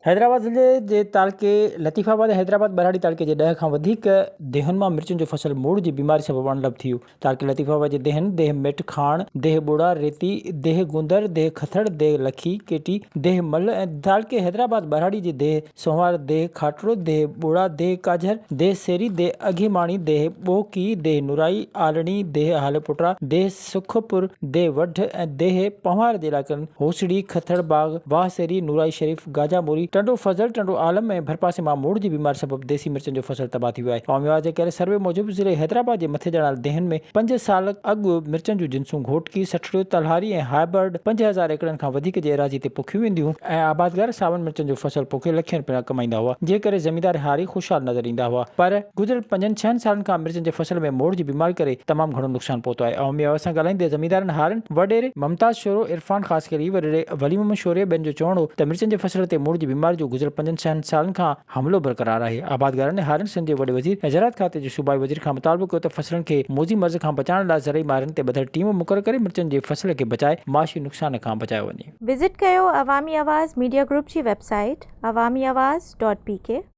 हैदराबाद ज़िले जे तालके लतीफ़ाबाद हैदराबाद बरहाड़ी तालके जे 10 खां वधीक देहन मां मिर्चुनि जो फसल मूड़ जी बीमारी सबबि अणलभ थी वियो। तालके लतीफ़ाबाद जे देहन, देह मिट खाण, देह बोड़ा रेती, देह गुंदर, देह खथड़, देह लखी केटी, देह मल ऐं तालके हैदराबाद बरहाड़ी जे देह सोहार, देह खाटड़ो, देह बोड़ा, देह काझर, देह सेरी, देह अघीमाणी, देह बोकी, देह नुराई आलणी, देह हालेपुटरा, देह सुखपुर, देह वढ ऐं देह पवार जे इलाइक़नि होसड़ी, खथड़ बाग, वाह सेरी, नुराई शरीफ, गाजा मोरी, टंडो फज़ल, टंडो आलम ऐं भरपासे मां मूड़ जी बीमारी सबबि देसी मिर्चनि जो फसल तबाह थी वियो आहे। क़ौमी विभाग जे कयल सर्वे मूजिबि ज़िले हैदराबाद जे मथे ॼणल देहन में 5 साल अॻु मिर्चनि जूं जिन्सूं घोटकी, सठड़ियो, तलहारी ऐं हाइब्रिड 5000 एकड़नि खां वधीक जे एराज़ी ते पोखियूं वेंदियूं ऐं आबादगार सावन मिर्चनि जो फसल पोखे लखे रुपया कमाईंदा हुआ, जंहिं करे ज़मींदार हारी ख़ुशहाल नज़र ईंदा हुआ। पर गुज़िरियल 5-6 सालनि खां मिर्चनि जे फसल में मूड़ जी बीमारी करे तमामु घणो नुक़सान पहुतो आहे। क़ौमी विभाग सां ॻाल्हाईंदे ज़मींदारनि हारन वॾेरे मुमताज़ शोरो, इरफान ख़ासकरी, वॾेरे वली मोहम्मद शोरे ॿियनि जो चवणो त मिर्चनि जे फसल ते मूड़ जी बीमारी जो गुज़िरियल 5-6 सालनि खां हमलो बरक़रार आहे। आबादगारनि हारन सिंध जे वॾे वज़ीर ऐं ज़राअत खाते जे सूबाई वज़ीर खां मुतालबो कयो त फसलनि खे मोज़ी मर्ज़ खां बचाइण लाइ ज़रई माहिरनि ते ॿधल टीम मुक़ररु करे मिर्चनि जे फसल खे बचाए माशी नुक़सान खां बचायो वञे। विज़िट कयो अवामी आवाज़ मीडिया ग्रुप जी वेबसाइट awamiawaz.pk